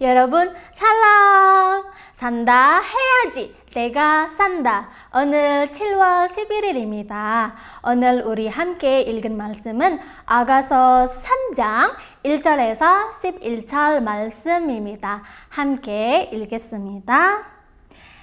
여러분, 살람! 산다 해야지. 내가 산다. 오늘 7월 11일입니다. 오늘 우리 함께 읽은 말씀은 아가서 3장 1절에서 11절 말씀입니다. 함께 읽겠습니다.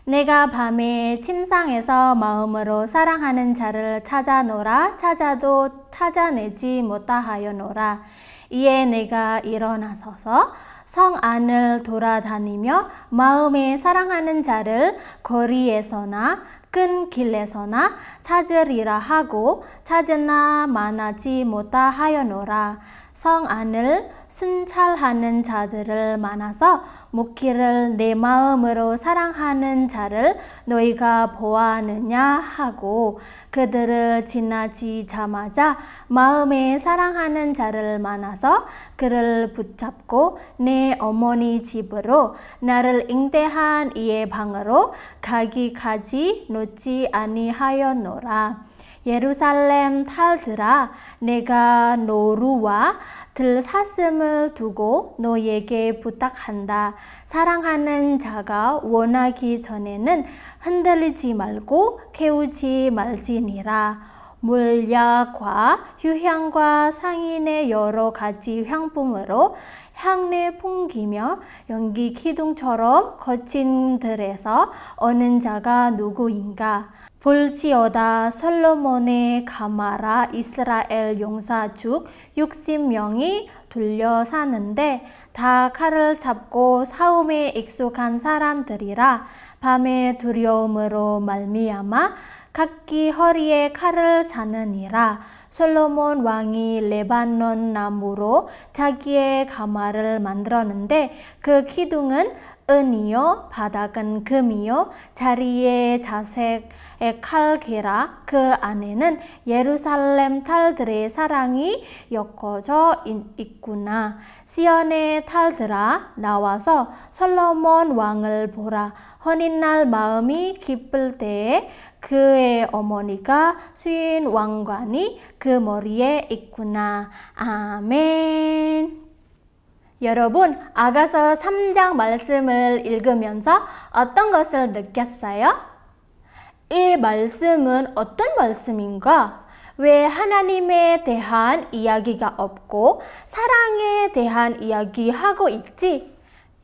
내가 밤에 침상에서 마음으로 사랑하는 자를 찾아노라. 찾아도 찾아내지 못하여노라. 이에 내가 일어나서서 성 안을 돌아다니며 마음에 사랑하는 자를 거리에서나 큰 길에서나 찾으리라 하고 찾으나 만나지 못하여노라. 성 안을 순찰하는 자들을 만나서 묻기를 내 마음으로 사랑하는 자를 너희가 보았느냐 하고 그들을 지나치자마자 마음에 사랑하는 자를 만나서 그를 붙잡고 내 어머니 집으로 나를 잉태한 이의 방으로 가기까지 놓지 아니하였노라. 예루살렘 딸들아, 내가 노루와 들사슴을 두고 너에게 부탁한다. 사랑하는 자가 원하기 전에는 흔들리지 말고 깨우지 말지니라. 몰약과 휴향과 상인의 여러 가지 향품으로 향내 풍기며 연기 기둥처럼 거친 들에서 오는 자가 누구인가? 볼지어다 솔로몬의 가마라 이스라엘 용사 중 60명이 둘러사는데 다 칼을 잡고 싸움에 익숙한 사람들이라. 밤의 두려움으로 말미암아 각기 허리에 칼을 차느니라. 솔로몬 왕이 레바논 나무로 자기의 가마를 만들었는데 그 기둥은 은이요 바닥은 금이요 자리에 자색의 칼게라. 그 안에는 예루살렘 딸들의 사랑이 엮어져 있구나. 시온의 딸들아, 나와서 솔로몬 왕을 보라. 혼인날 마음이 기쁠 때에 그의 어머니가 수인 왕관이 그 머리에 있구나. 아멘. 여러분, 아가서 3장 말씀을 읽으면서 어떤 것을 느꼈어요? 이 말씀은 어떤 말씀인가? 왜 하나님에 대한 이야기가 없고 사랑에 대한 이야기하고 있지?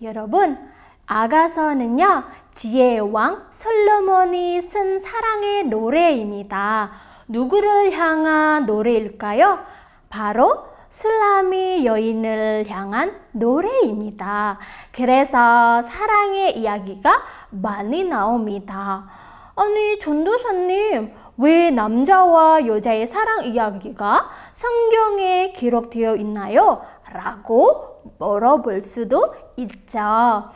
여러분, 아가서는요, 지혜의 왕 솔로몬이 쓴 사랑의 노래입니다. 누구를 향한 노래일까요? 바로 술라미 여인을 향한 노래입니다. 그래서 사랑의 이야기가 많이 나옵니다. 아니, 전도사님, 왜 남자와 여자의 사랑 이야기가 성경에 기록되어 있나요? 라고 물어볼 수도 있죠.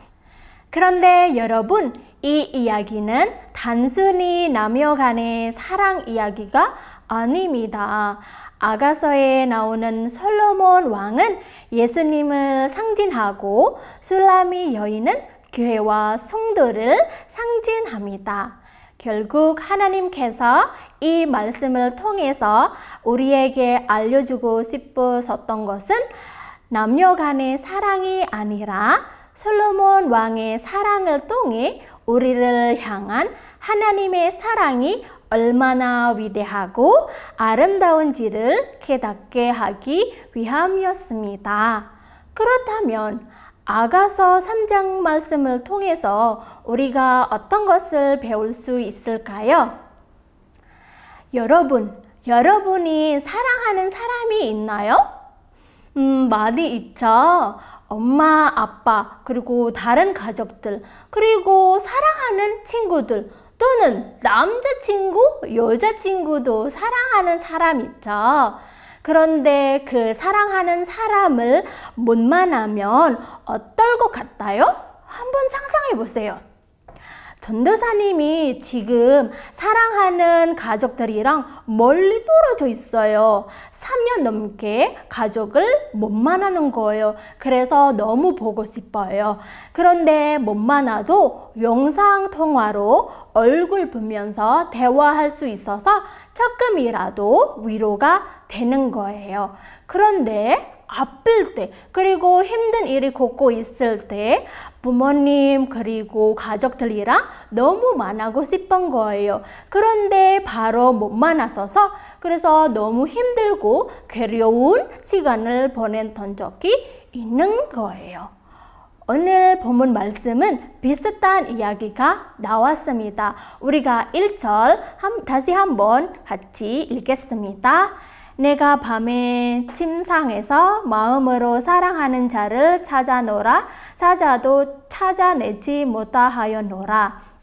그런데 여러분, 이 이야기는 단순히 남녀 간의 사랑 이야기가 아닙니다. 아가서에 나오는 솔로몬 왕은 예수님을 상징하고 술라미 여인은 교회와 성도를 상징합니다. 결국 하나님께서 이 말씀을 통해서 우리에게 알려주고 싶으셨던 것은 남녀 간의 사랑이 아니라 솔로몬 왕의 사랑을 통해 우리를 향한 하나님의 사랑이 얼마나 위대하고 아름다운지를 깨닫게 하기 위함이었습니다. 그렇다면 아가서 3장 말씀을 통해서 우리가 어떤 것을 배울 수 있을까요? 여러분이 사랑하는 사람이 있나요? 많이 있죠. 엄마, 아빠, 그리고 다른 가족들, 그리고 사랑하는 친구들, 또는 남자친구, 여자친구도 사랑하는 사람 있죠. 그런데 그 사랑하는 사람을 못 만나면 어떨 것 같아요? 한번 상상해 보세요. 전도사님이 지금 사랑하는 가족들이랑 멀리 떨어져 있어요. 3년 넘게 가족을 못 만나는 거예요. 그래서 너무 보고 싶어요. 그런데 못 만나도 영상통화로 얼굴 보면서 대화할 수 있어서 조금이라도 위로가 되는 거예요. 그런데 아플 때, 그리고 힘든 일이 겪고 있을 때 부모님 그리고 가족들이랑 너무 만나고 싶은 거예요. 그런데 바로 못 만나서서 그래서 너무 힘들고 괴로운 시간을 보냈던 적이 있는 거예요. 오늘 본문 말씀은 비슷한 이야기가 나왔습니다. 우리가 1절 다시 한번 같이 읽겠습니다. 내가 밤에 침상에서 마음으로 사랑하는 자를 찾아노라. 찾아도 찾아내지 못하였노라.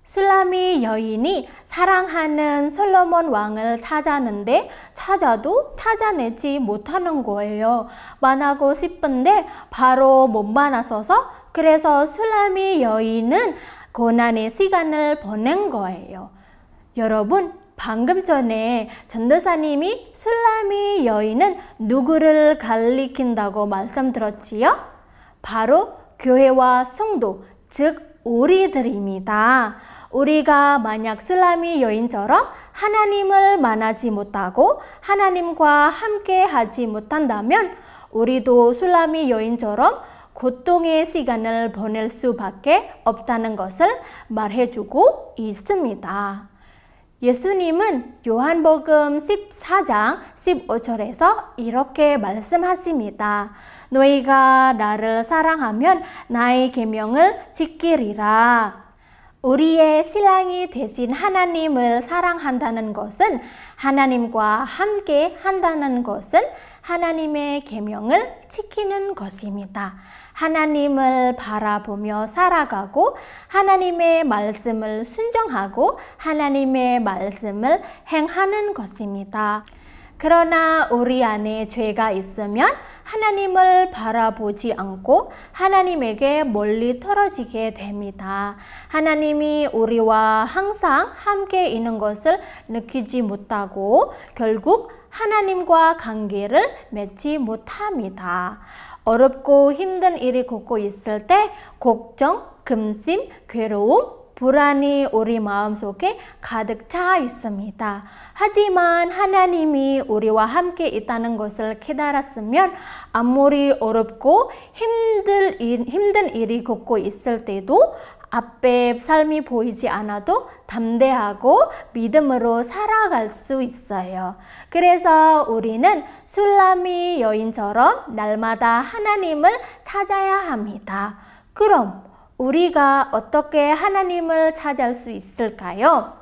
술라미 여인이 사랑하는 솔로몬 왕을 찾았는데 찾아도 찾아내지 못하는 거예요. 만나고 싶은데 바로 못 만나서서 그래서 술라미 여인은 고난의 시간을 보낸 거예요. 여러분, 방금 전에 전도사님이 술라미 여인은 누구를 가리킨다고 말씀드렸지요? 바로 교회와 성도, 즉 우리들입니다. 우리가 만약 술라미 여인처럼 하나님을 만나지 못하고 하나님과 함께 하지 못한다면 우리도 술라미 여인처럼 고통의 시간을 보낼 수밖에 없다는 것을 말해주고 있습니다. 예수님은 요한복음 14장 15절에서 이렇게 말씀하십니다. 너희가 나를 사랑하면 나의 계명을 지키리라. 우리의 신랑이 되신 하나님을 사랑한다는 것은 하나님과 함께 한다는 것은 하나님의 계명을 지키는 것입니다. 하나님을 바라보며 살아가고 하나님의 말씀을 순종하고 하나님의 말씀을 행하는 것입니다. 그러나 우리 안에 죄가 있으면 하나님을 바라보지 않고 하나님에게 멀리 떨어지게 됩니다. 하나님이 우리와 항상 함께 있는 것을 느끼지 못하고 결국 하나님과 관계를 맺지 못합니다. 어렵고 힘든 일이 겪고 있을 때 걱정, 근심, 괴로움, 불안이 우리 마음속에 가득 차 있습니다. 하지만 하나님이 우리와 함께 있다는 것을 깨달았으면 아무리 어렵고 힘든 일이 겪고 있을 때도 앞에 삶이 보이지 않아도 담대하고 믿음으로 살아갈 수 있어요. 그래서 우리는 술라미 여인처럼 날마다 하나님을 찾아야 합니다. 그럼 우리가 어떻게 하나님을 찾을 수 있을까요?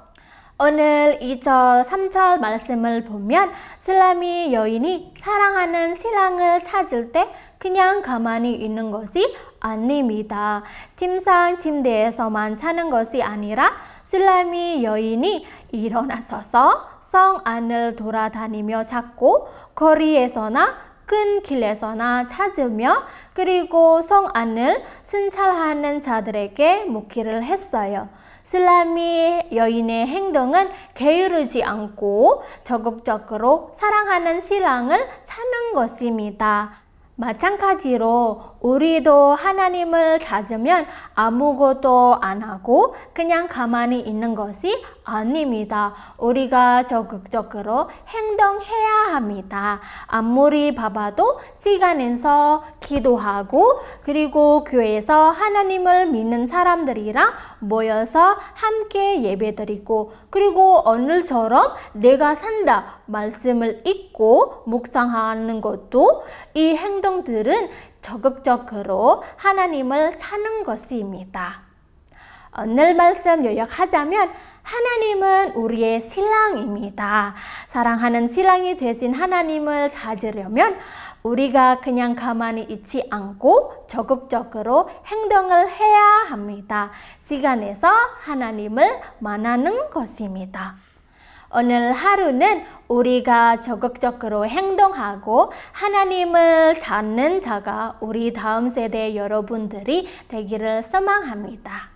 오늘 2절, 3절 말씀을 보면 술라미 여인이 사랑하는 신랑을 찾을 때 그냥 가만히 있는 것이 아닙니다. 침상 침대에서만 자는 것이 아니라 술라미 여인이 일어나서서 성 안을 돌아다니며 찾고 거리에서나 큰 길에서나 찾으며 그리고 성 안을 순찰하는 자들에게 묻기를 했어요. 술라미 여인의 행동은 게으르지 않고 적극적으로 사랑하는 신랑을 찾는 것입니다. 마찬가지로 우리도 하나님을 찾으면 아무것도 안 하고 그냥 가만히 있는 것이 아닙니다. 우리가 적극적으로 행동해야 합니다. 아무리 바빠도 시간 내서 기도하고 그리고 교회에서 하나님을 믿는 사람들이랑 모여서 함께 예배드리고 그리고 오늘처럼 내가 산다 말씀을 읽고 묵상하는 것도 이 행동들은 적극적으로 하나님을 찾는 것입니다. 오늘 말씀 요약하자면 하나님은 우리의 신랑입니다. 사랑하는 신랑이 되신 하나님을 찾으려면 우리가 그냥 가만히 있지 않고 적극적으로 행동을 해야 합니다. 시간 내서 하나님을 만나는 것입니다. 오늘 하루는 우리가 적극적으로 행동하고 하나님을 찾는 자가 우리 다음 세대 여러분들이 되기를 소망합니다.